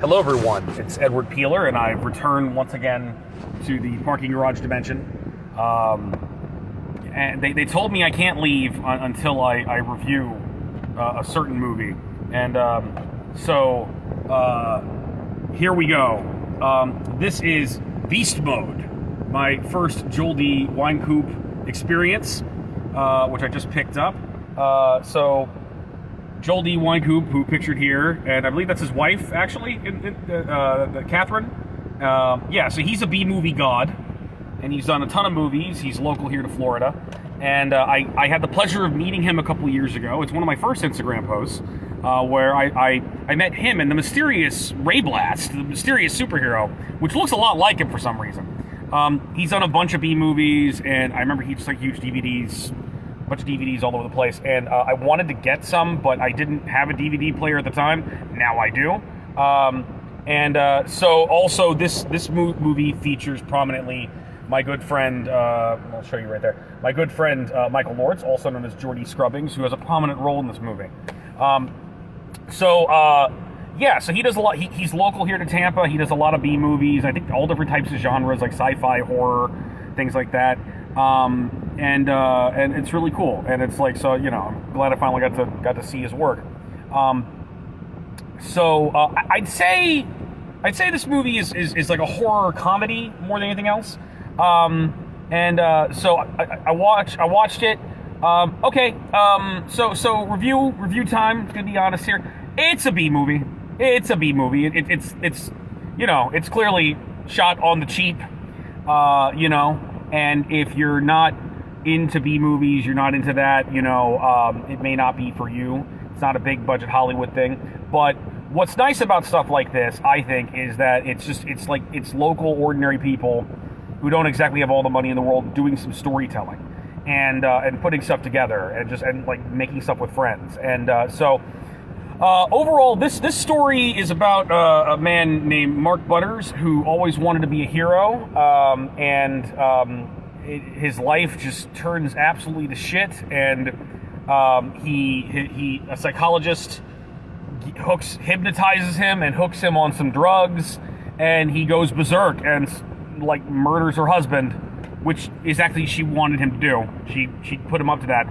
Hello everyone, it's Edward Peeler, and I've returned once again to the parking garage dimension. And they told me I can't leave until I review a certain movie. And so here we go. This is Beast Mode, my first Joel D Wynkoop experience, which I just picked up. So Joel D Wynkoop, who pictured here, and I believe that's his wife, actually, Catherine. Yeah, so he's a B-movie god, and he's done a ton of movies. He's local here to Florida, and I had the pleasure of meeting him a couple years ago. It's one of my first Instagram posts, where I met him and the mysterious Ray Blast, the mysterious superhero, which looks a lot like him for some reason. He's done a bunch of B-movies, and I remember he just like huge DVDs, bunch of DVDs all over the place, and I wanted to get some, but I didn't have a DVD player at the time. Now I do. So also this movie features prominently my good friend, I'll show you right there, my good friend Michael Lords, also known as Jordy Scrubbings, who has a prominent role in this movie. Yeah, so he does a lot. He's local here to Tampa. He does a lot of B movies. I think all different types of genres, like sci-fi, horror, things like that. And it's really cool. And it's like, so, you know, I'm glad I finally got to see his work. I'd say this movie is like a horror comedy more than anything else. So I watched it. So review time. It's gonna be honest here. It's a B movie. It's you know, it's clearly shot on the cheap. You know, and if you're not into B movies, you're not into that, you know, it may not be for you. It's not a big budget Hollywood thing. But what's nice about stuff like this, I think, is that it's local, ordinary people who don't exactly have all the money in the world doing some storytelling and putting stuff together and like making stuff with friends. And overall, this story is about a man named Mark Butters who always wanted to be a hero, his life just turns absolutely to shit, and a psychologist hypnotizes him and hooks him on some drugs, and he goes berserk and like murders her husband, which is actually she wanted him to do. She put him up to that.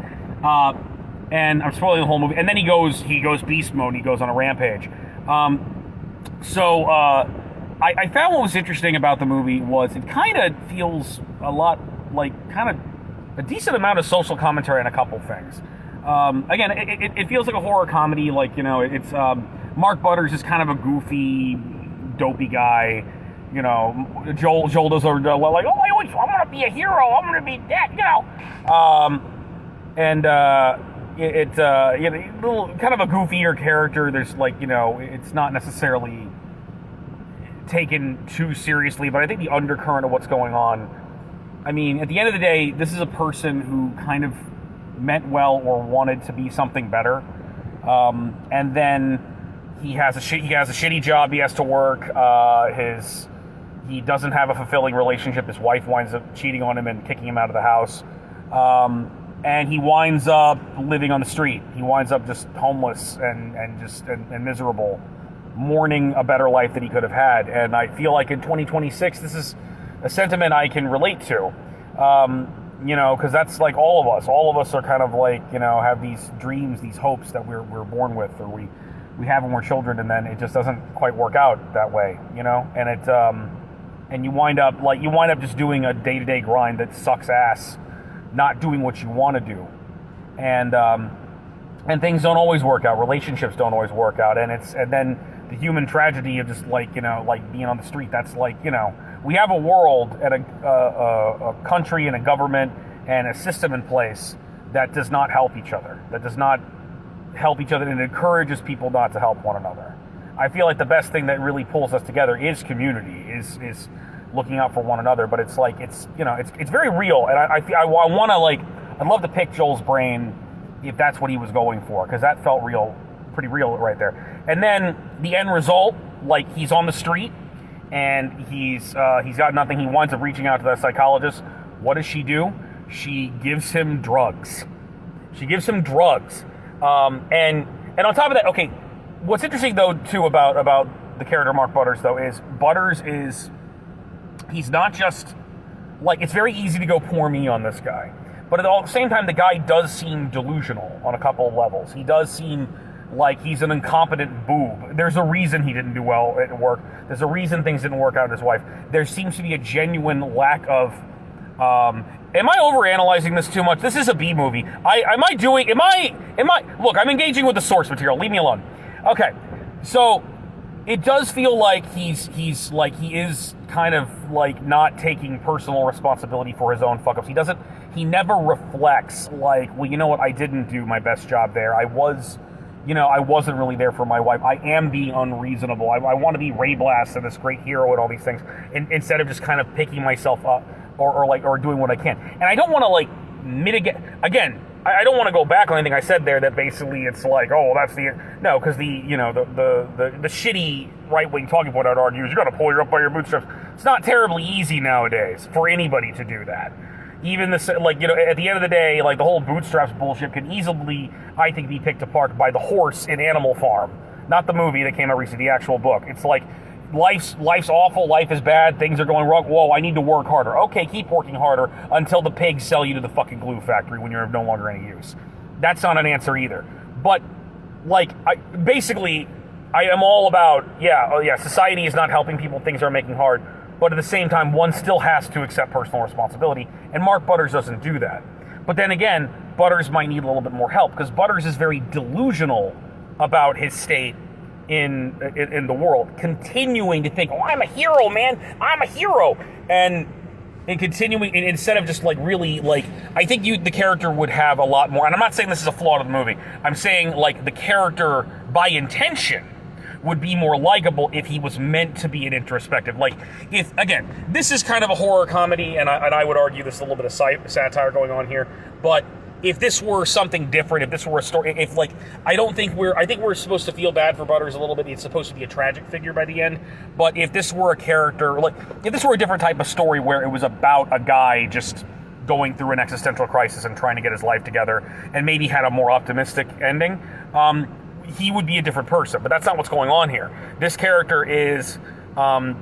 And I'm spoiling the whole movie. And then he goes beast mode. He goes on a rampage. I found what was interesting about the movie was it kind of feels a lot like kind of a decent amount of social commentary on a couple things. Again, it feels like a horror comedy. Like, you know, it's Mark Butters is kind of a goofy, dopey guy. You know, Joel does like, oh, I'm gonna be a hero. I'm gonna be that. You know, It's you know, little kind of a goofier character. There's like, you know, it's not necessarily taken too seriously, but I think the undercurrent of what's going on, I mean, at the end of the day, this is a person who kind of meant well or wanted to be something better, and then he has a shitty job he has to work. He doesn't have a fulfilling relationship. His wife winds up cheating on him and kicking him out of the house. And he winds up living on the street. He winds up just homeless and miserable, mourning a better life that he could have had. And I feel like in 2026, this is a sentiment I can relate to. You know, because that's like all of us. All of us are kind of like, you know, have these dreams, these hopes that we're born with, or we have when we're children, and then it just doesn't quite work out that way. You know, and and you wind up just doing a day-to-day grind that sucks ass, not doing what you want to do, and things don't always work out. Relationships don't always work out, and then the human tragedy of just like, you know, like being on the street. That's like, you know, we have a world and a country and a government and a system in place that does not help each other. And encourages people not to help one another. I feel like the best thing that really pulls us together is community, is looking out for one another. But it's like, it's, you know, it's very real, and I want to, like, I'd love to pick Joel's brain if that's what he was going for, because that felt real, pretty real right there. And then the end result, like, he's on the street and he's got nothing. He winds up reaching out to the psychologist. What does she do? She gives him drugs. And on top of that, okay, what's interesting though too about the character Mark Butters, though, is he's not just, like, it's very easy to go poor me on this guy. But at the same time, the guy does seem delusional on a couple of levels. He does seem like he's an incompetent boob. There's a reason he didn't do well at work. There's a reason things didn't work out with his wife. There seems to be a genuine lack of... am I overanalyzing this too much? This is a B movie. Look, I'm engaging with the source material. Leave me alone. Okay, so it does feel like he is kind of like not taking personal responsibility for his own fuck-ups. He never reflects like, well, you know what, I didn't do my best job there. I wasn't really there for my wife. I am being unreasonable. I want to be Ray Blast and this great hero and all these things, instead of just kind of picking myself up or doing what I can. And I don't want to like mitigate. Again, I don't want to go back on anything I said there that basically it's like, oh, that's no, because the shitty right-wing talking point I'd argue is you got to pull up by your bootstraps. It's not terribly easy nowadays for anybody to do that. Even this, like, at the end of the day, like, the whole bootstraps bullshit can easily, I think, be picked apart by the horse in Animal Farm. Not the movie that came out recently, the actual book. It's like, life's awful, life is bad, things are going wrong. Whoa, I need to work harder. Okay, keep working harder until the pigs sell you to the fucking glue factory when you're no longer any use. That's not an answer either. But, like, I am all about, society is not helping people, things are making hard. But at the same time, one still has to accept personal responsibility, and Mark Butters doesn't do that. But then again, Butters might need a little bit more help, because Butters is very delusional about his state in the world, continuing to think, oh, I'm a hero, man, I'm a hero, and continuing, and instead of just like really, like, I think the character would have a lot more, and I'm not saying this is a flaw of the movie, I'm saying like the character by intention would be more likable if he was meant to be an introspective. Like, if, again, this is kind of a horror comedy, and I would argue there's a little bit of satire going on here, but if this were something different, if this were a story, I think we're supposed to feel bad for Butters a little bit. It's supposed to be a tragic figure by the end, but if this were a character, like, if this were a different type of story where it was about a guy just going through an existential crisis and trying to get his life together, and maybe had a more optimistic ending, he would be a different person, but that's not what's going on here. This character is not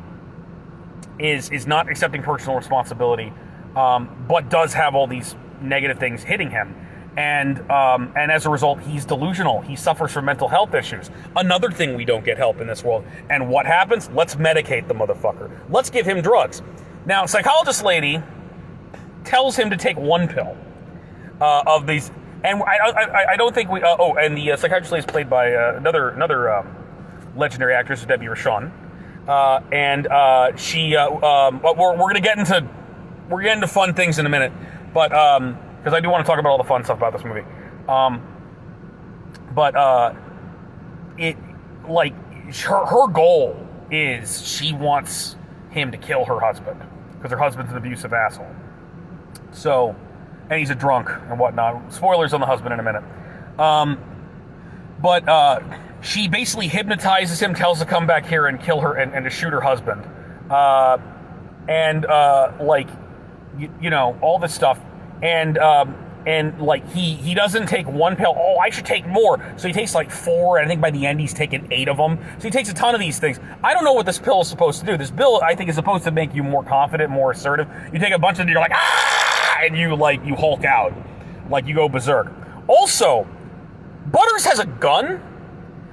accepting personal responsibility, but does have all these negative things hitting him, and as a result, he's delusional. He suffers from mental health issues. Another thing, we don't get help in this world. And what happens? Let's medicate the motherfucker. Let's give him drugs. Now, psychologist lady tells him to take one pill of these. And I don't think we... and the psychiatrist lady is played by another legendary actress, Debbie Rochon. She... we're going to get into fun things in a minute, but because I do want to talk about all the fun stuff about this movie. Her goal is she wants him to kill her husband because her husband's an abusive asshole. So... and he's a drunk and whatnot. Spoilers on the husband in a minute. She basically hypnotizes him, tells him to come back here and kill her and to shoot her husband. All this stuff. He doesn't take one pill. Oh, I should take more. So he takes like 4, and I think by the end he's taken 8 of them. So he takes a ton of these things. I don't know what this pill is supposed to do. This pill, I think, is supposed to make you more confident, more assertive. You take a bunch of them, you're like, ah! And you Hulk out, like you go berserk. Also, Butters has a gun.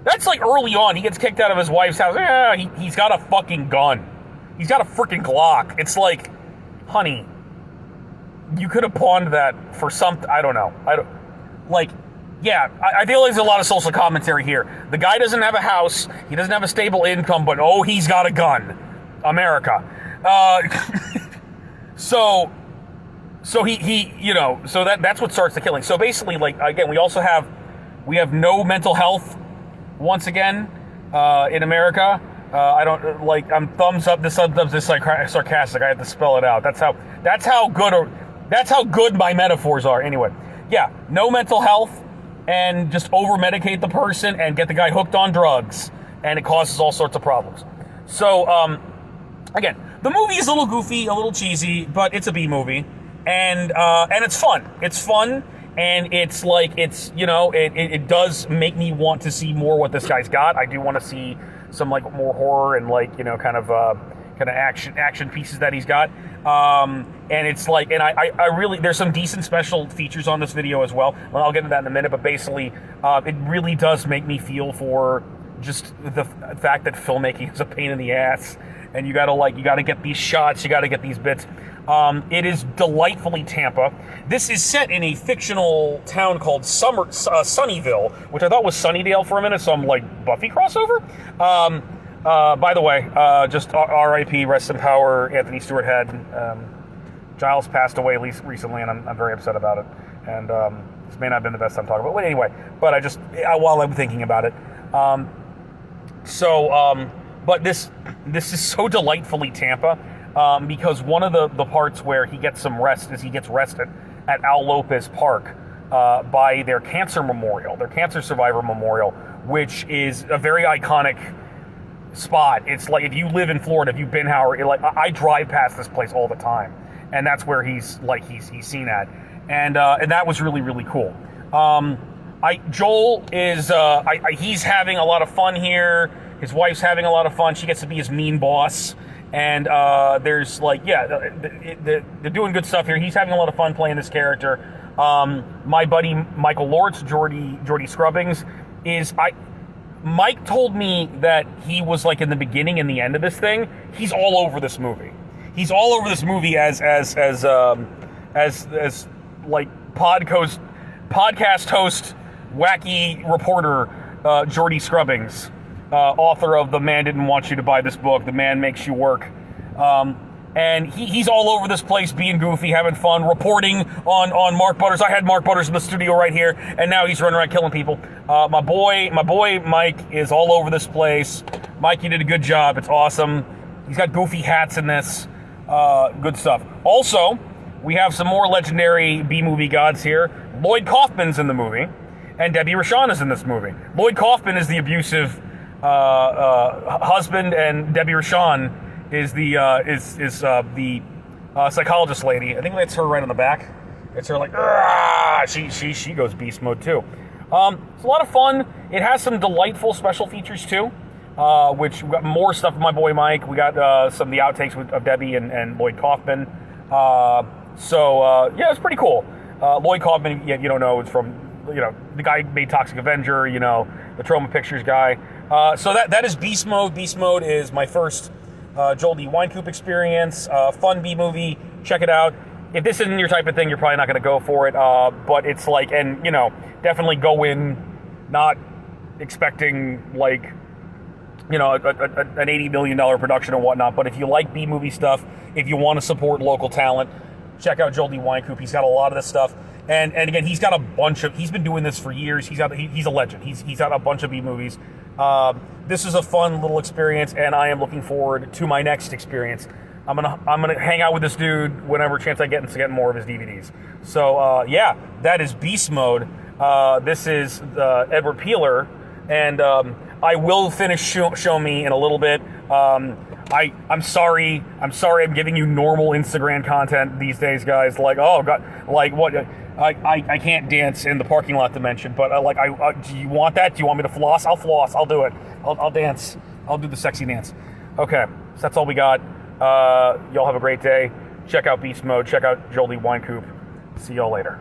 That's like early on. He gets kicked out of his wife's house. Yeah, he's got a fucking gun. He's got a freaking Glock. It's like, honey, you could have pawned that for something. I don't know. I feel like there's a lot of social commentary here. The guy doesn't have a house. He doesn't have a stable income, but oh, he's got a gun. America. So that's what starts the killing. So basically, like, again, we have no mental health once again in America. I'm thumbs up. This is sarcastic. I have to spell it out. That's how good my metaphors are. Anyway, yeah, no mental health, and just over medicate the person and get the guy hooked on drugs, and it causes all sorts of problems. So again, the movie is a little goofy, a little cheesy, but it's a B movie. And it's fun. It's fun, and it's like, it does make me want to see more what this guy's got. I do want to see some like more horror and like kind of action pieces that he's got. And it's like, and I really, there's some decent special features on this video as well. Well, I'll get into that in a minute, but basically, it really does make me feel for just the fact that filmmaking is a pain in the ass, and you gotta get these shots, you gotta get these bits. It is delightfully Tampa. This is set in a fictional town called Sunnyvale, which I thought was Sunnydale for a minute, some like Buffy crossover. By the way, just R.I.P. Rest in power, Anthony Stewart Head. Giles passed away recently, and I'm very upset about it. And this may not have been the best time talking about it. But anyway, while I'm thinking about it. But this is so delightfully Tampa, because one of the parts where he gets some rest is he gets rested at Al Lopez Park by their cancer survivor memorial, which is a very iconic spot. It's like, if you live in Florida, if you've been Howard, I drive past this place all the time, and that's where he's seen at, and that was really, really cool. Joel is he's having a lot of fun here. His wife's having a lot of fun. She gets to be his mean boss, and there's they're doing good stuff here. He's having a lot of fun playing this character. My buddy Michael Lortz, Jordy Scrubbings, Mike told me that he was like in the beginning and the end of this thing. He's all over this movie. He's all over this movie as like podcast host, wacky reporter, Jordy Scrubbings, author of The Man Didn't Want You to Buy This Book, The Man Makes You Work. And he's all over this place, being goofy, having fun, reporting on Mark Butters. I had Mark Butters in the studio right here, and now he's running around killing people. My boy Mike is all over this place. Mike, you did a good job. It's awesome. He's got goofy hats in this. Good stuff. Also, we have some more legendary B-movie gods here. Lloyd Kaufman's in the movie, and Debbie Rochon is in this movie. Lloyd Kaufman is the abusive husband, and Debbie Rochon is the psychologist lady. I think that's her right on the back. It's her like, she goes beast mode too. It's a lot of fun. It has some delightful special features too, which we got more stuff with my boy Mike. We got some of the outtakes of Debbie and Lloyd Kaufman. Yeah, it's pretty cool. Lloyd Kaufman, you don't know, is from the guy who made Toxic Avenger, the Troma Pictures guy. So that is Beast Mode. Beast Mode is my first Joel D Wynkoop experience. Fun B-movie. Check it out. If this isn't your type of thing, you're probably not going to go for it. But it's like, and definitely go in not expecting like an $80 million production and whatnot. But if you like B-movie stuff, if you want to support local talent, check out Joel D Wynkoop. He's got a lot of this stuff. And again, he's been doing this for years. He's a legend. He's got a bunch of B-movies. This is a fun little experience, and I am looking forward to my next experience. I'm gonna hang out with this dude whenever chance I get to get more of his DVDs. So that is Beast Mode. This is Edward Peeler, and I will finish Show Me in a little bit. I'm sorry I'm giving you normal Instagram content these days, guys. Like, oh god, like what? I can't dance in the parking lot dimension, but do you want that? Do you want me to floss? I'll floss. I'll do it. I'll dance. I'll do the sexy dance. Okay, so that's all we got. Y'all have a great day. Check out Beast Mode. Check out Joel D Wynkoop. See y'all later.